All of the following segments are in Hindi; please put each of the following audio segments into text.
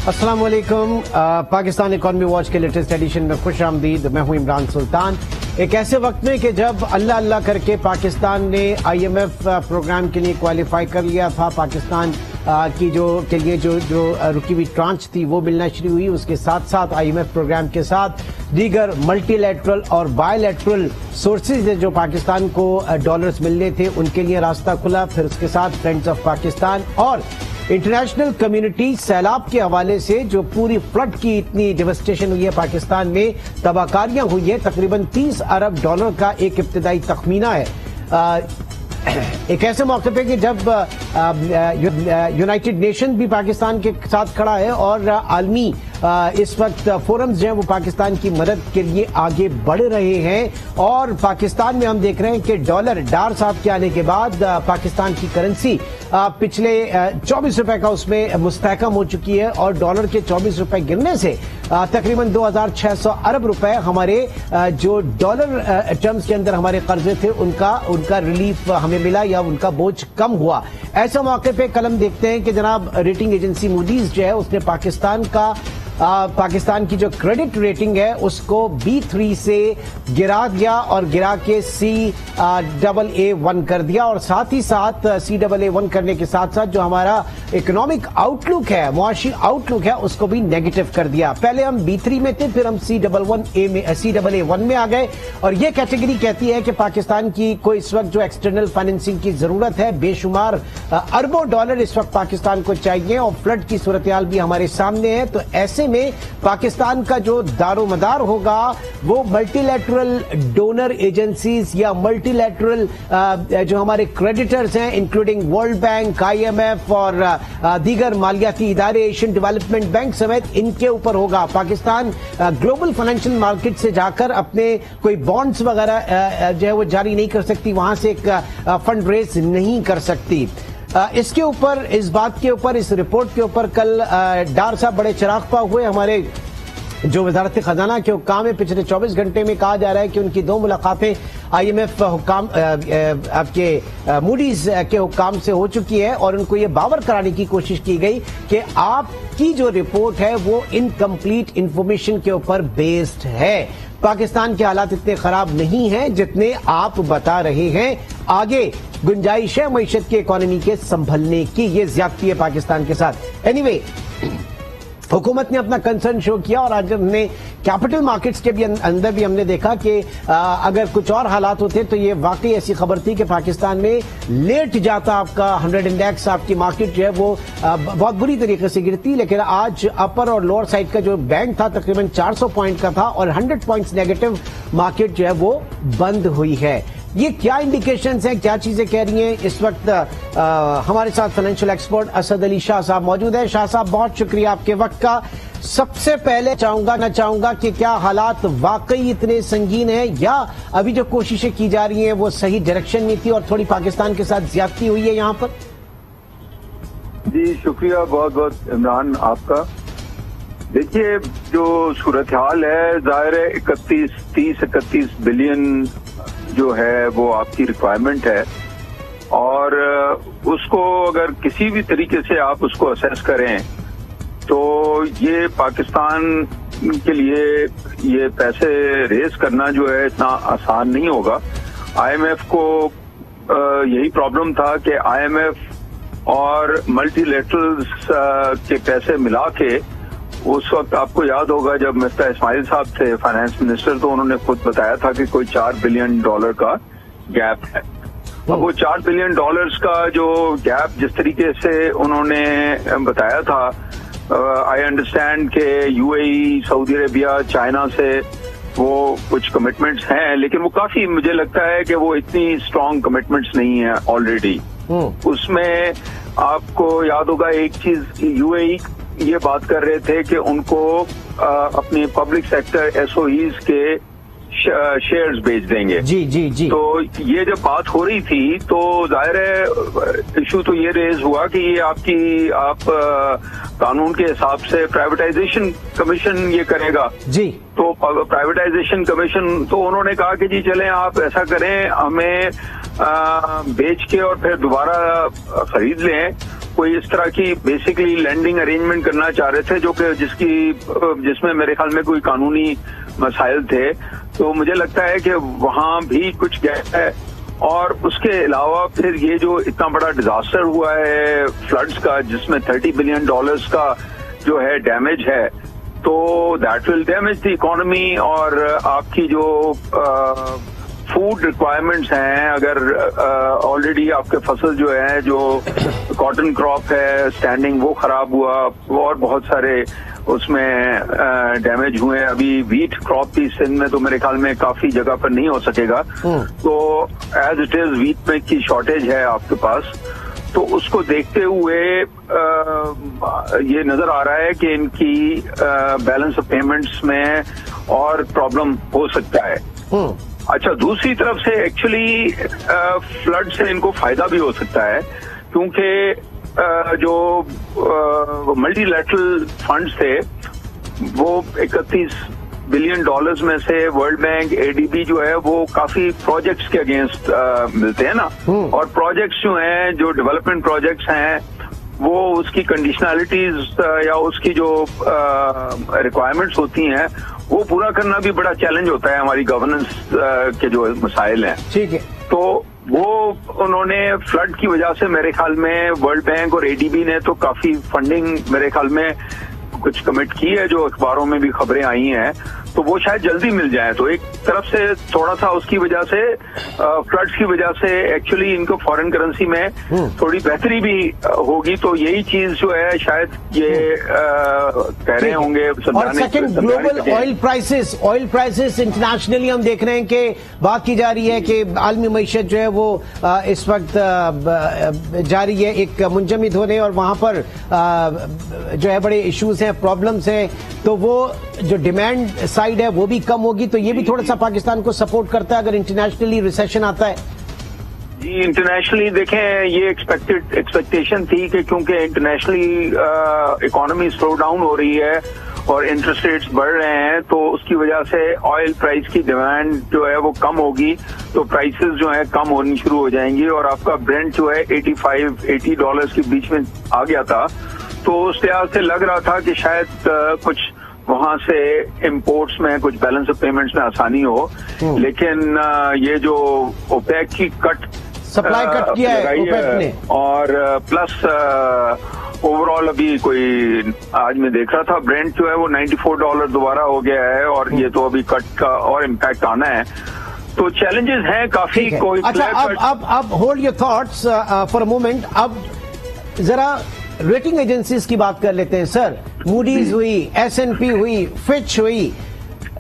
अस्सलाम वालेकुम। पाकिस्तान इकॉनमी वॉच के लेटेस्ट एडिशन में खुश आमदीद। मैं हूं इमरान सुल्तान। एक ऐसे वक्त में कि जब अल्लाह अल्लाह करके पाकिस्तान ने IMF प्रोग्राम के लिए क्वालिफाई कर लिया था, पाकिस्तान की के लिए जो रुकी हुई ट्रांच थी वो मिलना शुरू हुई। उसके साथ साथ IMF प्रोग्राम के साथ दीगर मल्टीलैटरल और बायलैटरल सोर्सेज जो पाकिस्तान को डॉलर्स मिलने थे उनके लिए रास्ता खुला। फिर उसके साथ फ्रेंड्स ऑफ पाकिस्तान और इंटरनेशनल कम्युनिटी सैलाब के हवाले से जो पूरी फ्लड की इतनी डिवास्टेशन हुई है, पाकिस्तान में तबाहकारियां हुई है, तकरीबन 30 अरब डॉलर का एक इब्तिदाई तखमीना है। एक ऐसे मौके पे कि जब यूनाइटेड नेशन भी पाकिस्तान के साथ खड़ा है और आलमी इस वक्त फोरम्स जो हैं वो पाकिस्तान की मदद के लिए आगे बढ़ रहे हैं। और पाकिस्तान में हम देख रहे हैं कि डॉलर डार साहब के आने के बाद पाकिस्तान की करेंसी पिछले 24 रुपए का उसमें मुस्तहकम हो चुकी है और डॉलर के 24 रुपए गिरने से तकरीबन 2600 अरब रुपए हमारे जो डॉलर टर्म्स के अंदर हमारे कर्जे थे उनका रिलीफ हमें मिला या उनका बोझ कम हुआ। ऐसे मौके पे कल हम देखते हैं कि जनाब रेटिंग एजेंसी मूडीज जो है उसने पाकिस्तान की जो क्रेडिट रेटिंग है उसको B3 से गिरा दिया और गिरा के CAA1 कर दिया। और साथ ही साथ CAA1 करने के साथ साथ जो हमारा इकोनॉमिक आउटलुक है, मुआशी आउटलुक है, उसको भी नेगेटिव कर दिया। पहले हम B3 में थे, फिर हम CAA1 में आ गए। और ये कैटेगरी कहती है कि पाकिस्तान की कोई इस वक्त जो एक्सटर्नल फाइनेंसिंग की जरूरत है, बेशुमार अरबों डॉलर इस वक्त पाकिस्तान को चाहिए और फ्लड की सूरत हाल भी हमारे सामने है। तो ऐसे में पाकिस्तान का जो दारोमदार होगा वो मल्टीलैटरल डोनर एजेंसीज या मल्टीलैटरल जो हमारे क्रेडिटर्स हैं इंक्लूडिंग वर्ल्ड बैंक, IMF और दीगर मालियाती इदारे, एशियन डेवलपमेंट बैंक समेत, इनके ऊपर होगा। पाकिस्तान ग्लोबल फाइनेंशियल मार्केट से जाकर अपने कोई बॉन्ड्स वगैरह जो है वो जारी नहीं कर सकती, वहां से एक फंड रेज नहीं कर सकती। इसके ऊपर, इस बात के ऊपर, इस रिपोर्ट के ऊपर कल डार साहब बड़े चिराग पा हुए। हमारे जो वजारत खजाना के हुक्काम है, पिछले 24 घंटे में कहा जा रहा है कि उनकी 2 मुलाकातें IMF हुक्काम आपके मूडीज के हुक्काम से हो चुकी है और उनको ये बावर कराने की कोशिश की गई कि आपकी जो रिपोर्ट है वो इनकम्प्लीट इंफॉर्मेशन के ऊपर बेस्ड है। पाकिस्तान के हालात इतने खराब नहीं हैं जितने आप बता रहे हैं। आगे गुंजाइश है मईशत की, इकोनॉमी के संभलने की। ये ज्यादती है पाकिस्तान के साथ। एनीवे, हुकूमत ने अपना कंसर्न शो किया और आज हमने कैपिटल मार्केट्स के भी अंदर भी हमने देखा कि अगर कुछ और हालात होते तो ये वाकई ऐसी खबर थी कि पाकिस्तान में लेट जाता आपका 100 इंडेक्स, आपकी मार्केट जो है वो बहुत बुरी तरीके से गिरती। लेकिन आज अपर और लोअर साइड का जो बैंक था तकरीबन 400 पॉइंट का था और 100 पॉइंट्स नेगेटिव मार्केट जो है वो बंद हुई है। ये क्या इंडिकेशंस हैं, क्या चीजें कह रही हैं? इस वक्त हमारे साथ फाइनेंशियल एक्सपर्ट असद अली शाह साहब मौजूद है। शाह साहब, बहुत शुक्रिया आपके वक्त का। सबसे पहले चाहूंगा कि क्या हालात वाकई इतने संगीन हैं या अभी जो कोशिशें की जा रही हैं वो सही डायरेक्शन में थी और थोड़ी पाकिस्तान के साथ ज्यादती हुई है यहाँ पर? जी शुक्रिया बहुत बहुत इमरान आपका। देखिए, जो सूरत हाल है, जाहिर है 31 बिलियन जो है वो आपकी रिक्वायरमेंट है और उसको अगर किसी भी तरीके से आप उसको असेस करें तो ये पाकिस्तान के लिए ये पैसे रेज करना जो है इतना आसान नहीं होगा। IMF को यही प्रॉब्लम था कि IMF और मल्टीलैटरल्स के पैसे मिला के, उस वक्त आपको याद होगा जब मिस्टर इस्माइल साहब थे फाइनेंस मिनिस्टर, तो उन्होंने खुद बताया था कि कोई $4 बिलियन का गैप है। अब वो $4 बिलियन का जो गैप जिस तरीके से उन्होंने बताया था, आई अंडरस्टैंड के UAE, सऊदी अरेबिया, चाइना से वो कुछ कमिटमेंट्स हैं, लेकिन वो काफी, मुझे लगता है कि वो इतनी स्ट्रांग कमिटमेंट्स नहीं है ऑलरेडी। उसमें आपको याद होगा एक चीज, UAE ये बात कर रहे थे कि उनको अपनी पब्लिक सेक्टर SOEs के शेयर्स बेच देंगे। जी। तो ये जब बात हो रही थी तो जाहिर है इशू तो ये रेज हुआ कि ये आप कानून के हिसाब से प्राइवेटाइजेशन कमीशन ये करेगा। जी। तो प्राइवेटाइजेशन कमीशन, तो उन्होंने कहा कि जी चलें आप ऐसा करें, हमें बेच के और फिर दोबारा खरीद लें कोई इस तरह की बेसिकली लैंडिंग अरेंजमेंट करना चाह रहे थे जो कि जिसमें मेरे ख्याल में कोई कानूनी मसाइल थे। तो मुझे लगता है कि वहां भी कुछ गैप है। और उसके अलावा फिर ये जो इतना बड़ा डिजास्टर हुआ है फ्लड्स का, जिसमें $30 बिलियन का जो है डैमेज है, तो that will damage the economy. और आपकी जो फूड रिक्वायरमेंट्स हैं, अगर ऑलरेडी आपके फसल जो है, जो कॉटन क्रॉप है स्टैंडिंग, वो खराब हुआ, और बहुत सारे उसमें डैमेज हुए। अभी वीट क्रॉप भी सिंध में तो मेरे ख्याल में काफी जगह पर नहीं हो सकेगा। तो एज इट इज वीट में की शॉर्टेज है आपके पास। तो उसको देखते हुए ये नजर आ रहा है कि इनकी बैलेंस ऑफ पेमेंट्स में और प्रॉब्लम हो सकता है। अच्छा, दूसरी तरफ से एक्चुअली फ्लड से इनको फायदा भी हो सकता है, क्योंकि जो मल्टीलैटरल फंड्स थे वो $31 बिलियन में से वर्ल्ड बैंक, एडीबी जो है वो काफी प्रोजेक्ट्स के अगेंस्ट मिलते हैं ना। और प्रोजेक्ट्स जो हैं, जो डेवलपमेंट प्रोजेक्ट्स हैं, वो उसकी कंडीशनैलिटीज या उसकी जो रिक्वायरमेंट्स होती हैं वो पूरा करना भी बड़ा चैलेंज होता है हमारी गवर्नेंस के जो मसाइल हैं। ठीक है। तो वो उन्होंने फ्लड की वजह से मेरे ख्याल में वर्ल्ड बैंक और एडीबी ने तो काफी फंडिंग मेरे ख्याल में कुछ कमिट की है, जो अखबारों में भी खबरें आई हैं, तो वो शायद जल्दी मिल जाए। तो एक तरफ से थोड़ा सा उसकी वजह से, फ्लड्स की वजह से एक्चुअली इनको फॉरेन करेंसी में थोड़ी बेहतरी भी होगी। तो यही चीज जो है शायद ये कह रहे होंगे। और second, global oil prices internationally हम देख रहे हैं कि बात की जा रही है कि आलमी मईशत जो है वो इस वक्त जा रही है एक मुंजमद होने, और वहां पर जो है बड़े इश्यूज हैं, प्रॉब्लम्स हैं। तो वो जो डिमांड साइड है वो भी कम होगी, तो ये भी थोड़ा सा पाकिस्तान को सपोर्ट करता है अगर इंटरनेशनली रिसेशन आता है। जी, इंटरनेशनली देखें, ये एक्सपेक्टेशन थी कि क्योंकि इंटरनेशनली इकोनॉमी स्लो डाउन हो रही है और इंटरेस्ट रेट्स बढ़ रहे हैं, तो उसकी वजह से ऑयल प्राइस की डिमांड जो है वो कम होगी, तो प्राइसेस जो है कम होनी शुरू हो जाएंगी। और आपका ब्रेंट जो है $85-80 के बीच में आ गया था, तो उस लिहाज से लग रहा था कि शायद कुछ वहां से इंपोर्ट्स में, कुछ बैलेंस ऑफ पेमेंट्स में आसानी हो। लेकिन ये जो ओपेक की सप्लाई कट किया है ओपेक ने, और प्लस ओवरऑल अभी कोई आज मैं देख रहा था ब्रेंट जो है वो $94 दोबारा हो गया है, और ये तो अभी कट का और इम्पैक्ट आना है। तो चैलेंजेस हैं काफी। कोई अच्छा, अब hold your thoughts for a moment. अब जरा रेटिंग एजेंसीज की बात कर लेते हैं सर। मूडीज हुई, S&P हुई, फिच हुई,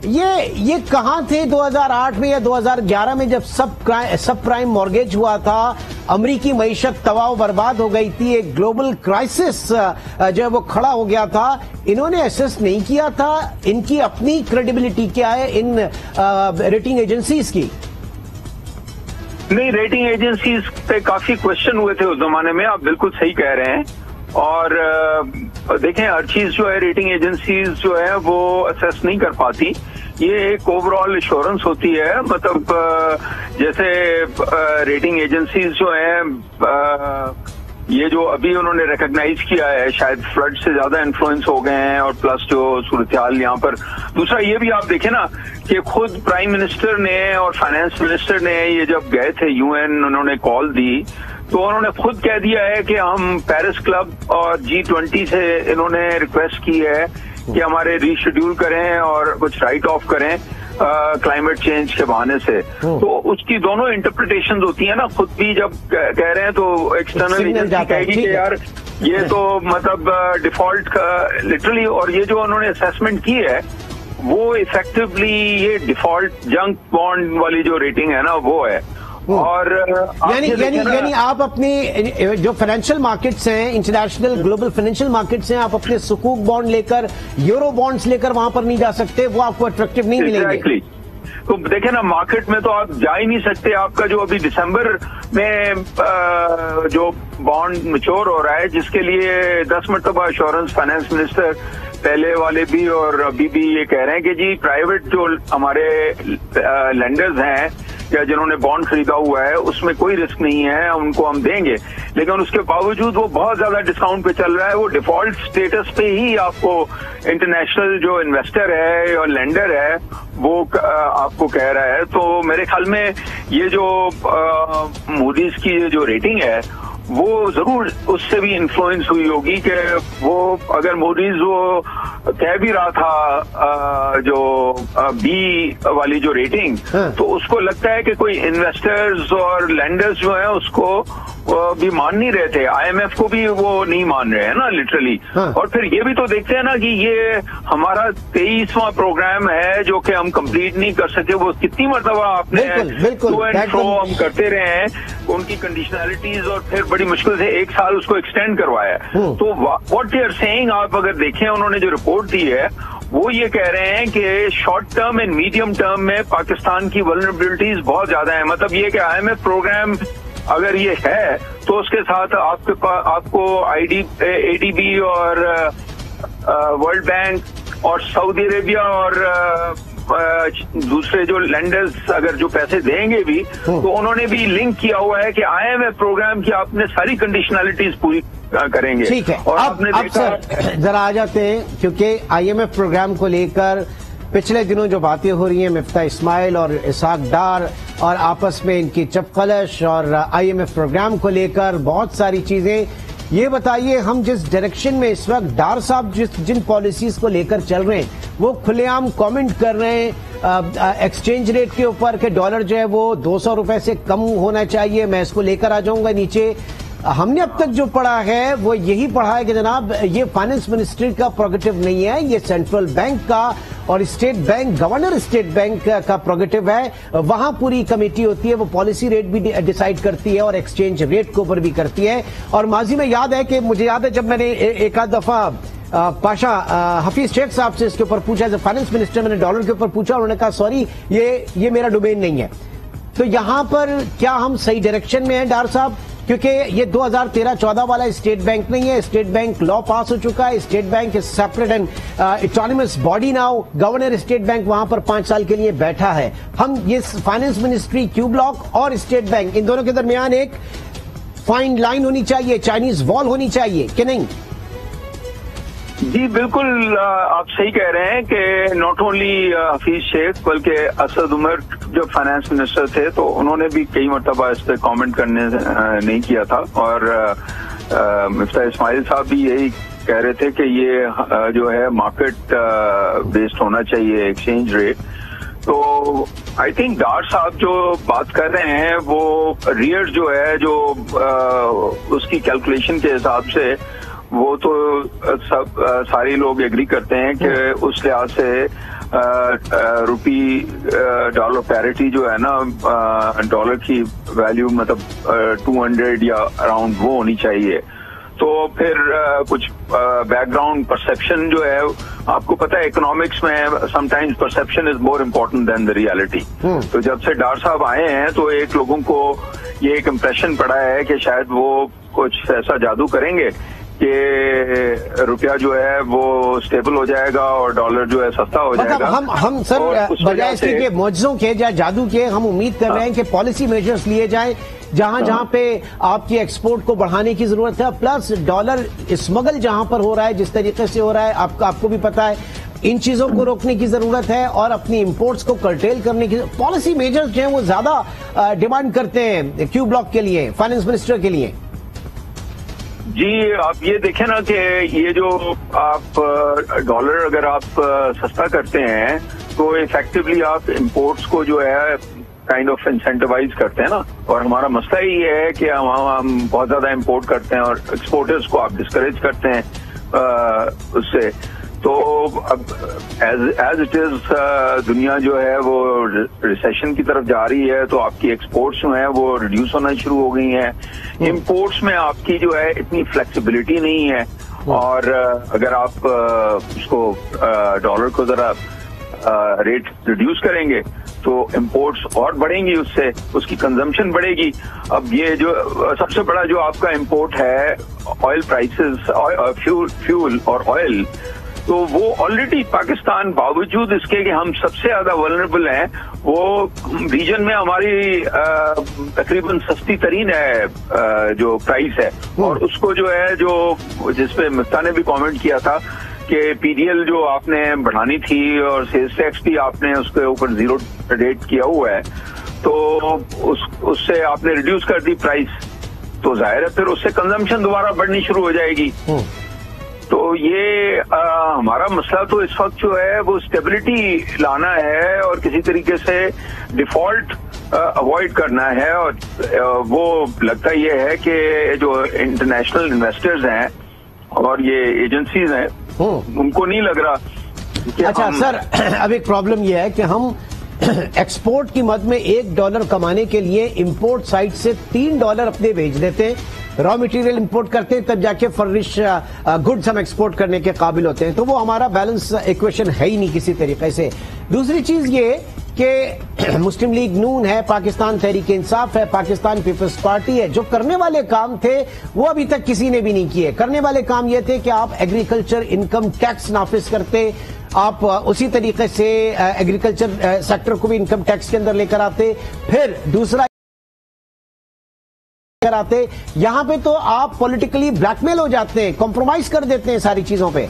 ये कहां थे 2008 में या 2011 में जब सब प्राइम मॉर्गेज हुआ था? अमरीकी मईशत तबाह बर्बाद हो गई थी, एक ग्लोबल क्राइसिस जो है वो खड़ा हो गया था। इन्होंने असेस नहीं किया था इनकी अपनी क्रेडिबिलिटी क्या है इन रेटिंग एजेंसीज की? नहीं, रेटिंग एजेंसीज पे काफी क्वेश्चन हुए थे उस जमाने में, आप बिल्कुल सही कह रहे हैं। और देखें, हर चीज जो है रेटिंग एजेंसीज जो है वो असेस नहीं कर पाती। ये एक ओवरऑल इंश्योरेंस होती है, मतलब जैसे रेटिंग एजेंसीज जो है ये जो अभी उन्होंने रिकॉग्नाइज किया है, शायद फ्लड से ज्यादा इन्फ्लुएंस हो गए हैं, और प्लस जो सूरत हाल यहाँ पर। दूसरा ये भी आप देखें ना कि खुद प्राइम मिनिस्टर ने और फाइनेंस मिनिस्टर ने ये जब गए थे UN, उन्होंने कॉल दी, तो उन्होंने खुद कह दिया है कि हम पेरिस क्लब और G20 से इन्होंने रिक्वेस्ट की है कि हमारे रीशेड्यूल करें और कुछ राइट ऑफ करें क्लाइमेट चेंज के बहाने से। तो उसकी दोनों इंटरप्रिटेशन होती है ना। खुद भी जब कह रहे हैं तो एक्सटर्नल एजेंसी कहेगी कि यार ये तो मतलब डिफॉल्ट का लिटरली, और ये जो उन्होंने असेसमेंट की है वो इफेक्टिवली ये डिफॉल्ट जंक बॉन्ड वाली जो रेटिंग है ना वो है। और यानी आप अपनी जो फाइनेंशियल मार्केट्स हैं, इंटरनेशनल ग्लोबल फाइनेंशियल मार्केट्स हैं, आप अपने सुकूक बॉन्ड लेकर, यूरो बॉन्ड्स लेकर वहां पर नहीं जा सकते, वो आपको अट्रैक्टिव नहीं मिलेंगे। तो देखें ना, मार्केट में तो आप जा ही नहीं सकते। आपका जो अभी दिसंबर में जो बॉन्ड मैच्योर हो रहा है, जिसके लिए 10 मरतबा एश्योरेंस फाइनेंस मिनिस्टर पहले वाले भी और अभी भी ये कह रहे हैं कि जी प्राइवेट जो हमारे लेंडर्स हैं या जिन्होंने बॉन्ड खरीदा हुआ है उसमें कोई रिस्क नहीं है, उनको हम देंगे। लेकिन उसके बावजूद वो बहुत ज्यादा डिस्काउंट पे चल रहा है। वो डिफॉल्ट स्टेटस पे ही आपको इंटरनेशनल जो इन्वेस्टर है और लेंडर है वो आपको कह रहा है। तो मेरे ख्याल में ये जो मूडीज की जो रेटिंग है वो जरूर उससे भी इन्फ्लुएंस हुई होगी कि वो अगर मूडीज वो कह भी रहा था जो बी वाली जो रेटिंग, तो उसको लगता है कि कोई इन्वेस्टर्स और लेंडर्स जो है उसको भी मान नहीं रहे थे, आईएमएफ को भी वो नहीं मान रहे हैं ना लिटरली। और फिर ये भी तो देखते हैं ना कि ये हमारा 23वां प्रोग्राम है जो कि हम कंप्लीट नहीं कर सके। वो कितनी मरतबा आपने टू एंड फ्रो हम करते रहे हैं, उनकी कंडीशनैलिटीज, और फिर बड़ी मुश्किल से 1 साल उसको एक्सटेंड करवाया। तो व्हाट दे आर सेइंग, आप अगर देखें उन्होंने जो रिपोर्ट दी है वो ये कह रहे हैं कि short term and medium term में पाकिस्तान की वल्नरेबिलिटीज बहुत ज्यादा है। मतलब ये कि आईएमएफ प्रोग्राम अगर ये है तो उसके साथ आपको एडीबी और वर्ल्ड बैंक और सऊदी अरेबिया और दूसरे जो लेंडर्स अगर जो पैसे देंगे भी तो उन्होंने भी लिंक किया हुआ है कि आईएमएफ प्रोग्राम की आपने सारी कंडीशनैलिटीज पूरी करेंगे। ठीक है, और आपने सर जरा आ जाते हैं, क्योंकि आईएमएफ प्रोग्राम को लेकर पिछले दिनों जो बातें हो रही हैं मिफ्ता इस्माइल और इसाक डार और आपस में इनकी चपकलश और आईएमएफ प्रोग्राम को लेकर बहुत सारी चीजें, ये बताइए हम जिस डायरेक्शन में इस वक्त डार साहब जिन पॉलिसीज को लेकर चल रहे हैं वो खुलेआम कमेंट कर रहे हैं एक्सचेंज रेट के ऊपर कि डॉलर जो है वो 200 रुपए से कम होना चाहिए। मैं इसको लेकर आ जाऊंगा नीचे। हमने अब तक जो पढ़ा है वो यही पढ़ा है कि जनाब ये फाइनेंस मिनिस्ट्री का प्रोगेटिव नहीं है, ये सेंट्रल बैंक का और state bank, governor state bank का प्रोगेटिव है। वहां पूरी कमेटी होती है, वो पॉलिसी रेट भी डिसाइड करती है और एक्सचेंज रेट के ऊपर भी करती है। और माजी में याद है कि मुझे याद है जब मैंने एक आध दफा पाशा हफीज शेख साहब से इसके ऊपर पूछा, एज फाइनेंस मिनिस्टर मैंने डॉलर के ऊपर पूछा, उन्होंने कहा सॉरी ये मेरा डोमेन नहीं है। तो यहां पर क्या हम सही डायरेक्शन में हैं डार साहब? क्योंकि ये 2013-14 वाला स्टेट बैंक नहीं है, स्टेट बैंक लॉ पास हो चुका है, state bank is separate and autonomous body now, governor state bank वहां पर 5 साल के लिए बैठा है। हम ये फाइनेंस मिनिस्ट्री, क्यू ब्लॉक और स्टेट बैंक, इन दोनों के दरमियान एक फाइन लाइन होनी चाहिए, चाइनीज वॉल होनी चाहिए कि नहीं? जी बिल्कुल, आप सही कह रहे हैं कि नॉट ओनली हफीज शेख बल्कि असद उमर जो फाइनेंस मिनिस्टर थे तो उन्होंने भी कई मरतबा इस पर कमेंट करने नहीं किया था। और मिफ्ता इस्माइल साहब भी यही कह रहे थे कि ये जो है मार्केट बेस्ड होना चाहिए एक्सचेंज रेट। तो आई थिंक डार साहब जो बात कर रहे हैं वो रियर जो है जो उसकी कैलकुलेशन के हिसाब से वो तो सब सारे लोग एग्री करते हैं कि उस लिहाज से रुपी डॉलर पैरिटी जो है ना, डॉलर की वैल्यू मतलब 200 या अराउंड वो होनी चाहिए। तो फिर कुछ बैकग्राउंड परसेप्शन जो है, आपको पता है इकोनॉमिक्स में sometimes perception is more important then the reality. तो जब से डार साहब आए हैं तो एक लोगों को ये एक इम्प्रेशन पड़ा है कि शायद वो कुछ ऐसा जादू करेंगे कि रुपया जो है वो स्टेबल हो जाएगा और डॉलर जो है सस्ता हो जाएगा। हम सर बजाय इसके कि मौजों के या जादू के, हम उम्मीद कर रहे हैं कि पॉलिसी मेजर्स लिए जाएं जहां पे आपकी एक्सपोर्ट को बढ़ाने की जरूरत है, प्लस डॉलर स्मगल जहां पर हो रहा है, जिस तरीके से हो रहा है आपको भी पता है, इन चीजों को रोकने की जरूरत है और अपनी इंपोर्ट्स को कर्टेल करने की पॉलिसी मेजर्स जो है वो ज्यादा डिमांड करते हैं क्यू ब्लॉक के लिए, फाइनेंस मिनिस्टर के लिए। जी आप ये देखें ना कि ये जो आप डॉलर अगर आप सस्ता करते हैं तो इफेक्टिवली आप इंपोर्ट्स को जो है काइंड ऑफ इंसेंटिवाइज करते हैं ना। और हमारा मसला ही ये है कि हम बहुत ज्यादा इंपोर्ट करते हैं और एक्सपोर्टर्स को आप डिस्करेज करते हैं उससे। तो अब एज इट इज दुनिया जो है वो रिसेशन की तरफ जा रही है तो आपकी एक्सपोर्ट्स जो है वो रिड्यूस होना शुरू हो गई हैं। इंपोर्ट्स में आपकी जो है इतनी फ्लेक्सिबिलिटी नहीं है और अगर आप उसको डॉलर को जरा रेट रिड्यूस करेंगे तो इंपोर्ट्स और बढ़ेंगी, उससे उसकी कंजम्पशन बढ़ेगी। अब ये जो सबसे बड़ा जो आपका इंपोर्ट है ऑयल प्राइसेस, फ्यूल और ऑयल, तो वो ऑलरेडी पाकिस्तान बावजूद इसके कि हम सबसे ज्यादा वल्नरेबल हैं, वो रीजन में हमारी तकरीबन सस्ती तरीन है जो प्राइस है, और उसको जो है जो जिसपे मिफ्ता ने भी कमेंट किया था कि पीडीएल जो आपने बढ़ानी थी और सेल्स टैक्स भी आपने उसके ऊपर जीरो रेट किया हुआ है, तो उससे आपने रिड्यूस कर दी प्राइस, तो जाहिर है फिर उससे कंजम्पशन दोबारा बढ़नी शुरू हो जाएगी। तो ये हमारा मसला तो इस वक्त जो है वो स्टेबिलिटी लाना है और किसी तरीके से डिफॉल्ट अवॉइड करना है, और वो लगता ये है कि जो इंटरनेशनल इन्वेस्टर्स हैं और ये एजेंसीज हैं उनको नहीं लग रहा कि अच्छा सर, अब एक प्रॉब्लम यह है कि हम एक्सपोर्ट की मद में $1 कमाने के लिए इंपोर्ट साइड से $3 अपने भेज देते हैं, रॉ मटेरियल इंपोर्ट करते हैं, तब जाके फर्निश गुड्स हम एक्सपोर्ट करने के काबिल होते हैं। तो वो हमारा बैलेंस इक्वेशन है ही नहीं किसी तरीके से। दूसरी चीज ये कि मुस्लिम लीग नून है, पाकिस्तान तहरीक इंसाफ है, पाकिस्तान पीपल्स पार्टी है, जो करने वाले काम थे वो अभी तक किसी ने भी नहीं किए। करने वाले काम ये थे कि आप एग्रीकल्चर इनकम टैक्स नाफिज करते, आप उसी तरीके से एग्रीकल्चर सेक्टर को भी इनकम टैक्स के अंदर लेकर आते, फिर दूसरा आते, यहां पे तो आप पॉलिटिकली ब्लैकमेल हो जाते हैं, कॉम्प्रोमाइज कर देते हैं सारी चीजों पे।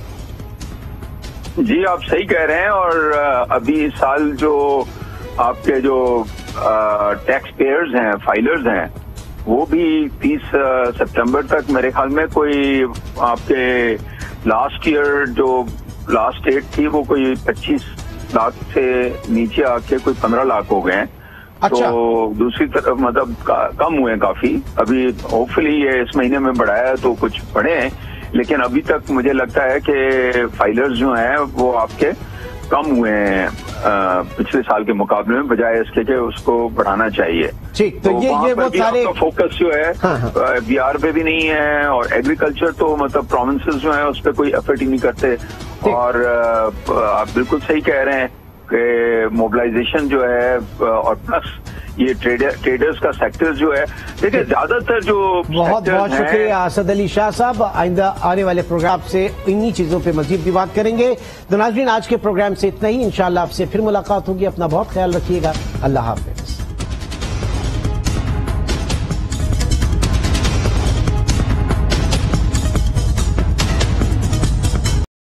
जी आप सही कह रहे हैं, और अभी इस साल जो आपके जो टैक्स पेयर्स हैं, फाइलर्स हैं, वो भी 30 सितंबर तक मेरे ख्याल में कोई आपके लास्ट ईयर जो लास्ट डेट थी वो कोई 25 लाख से नीचे आके कोई 15 लाख हो गए हैं। अच्छा। तो दूसरी तरफ मतलब कम हुए हैं काफी। अभी होपफुली ये इस महीने में बढ़ाया है तो कुछ बढ़े हैं, लेकिन अभी तक मुझे लगता है कि फाइलर्स जो हैं वो आपके कम हुए हैं पिछले साल के मुकाबले में, बजाय इसके कि उसको बढ़ाना चाहिए। ठीक, तो ये वो सारे फोकस जो है बिहार पे भी नहीं है, और एग्रीकल्चर तो मतलब प्रोविंसेस जो है उस पर कोई एफर्ट ही नहीं करते। और आप बिल्कुल सही कह रहे हैं कि मोबिलाइजेशन जो है और प्लस ये ट्रेडर्स का सेक्टर जो है, देखिए ज्यादातर जो बहुत बहुत शुक्रिया असद अली शाह साहब। आइंदा आने वाले प्रोग्राम से इन्हीं चीजों पे मजीद भी बात करेंगे। तो नाज़रीन, आज के प्रोग्राम से इतना ही, इंशाअल्लाह आपसे फिर मुलाकात होगी। अपना बहुत ख्याल रखिएगा। अल्लाह हाफ़िज़।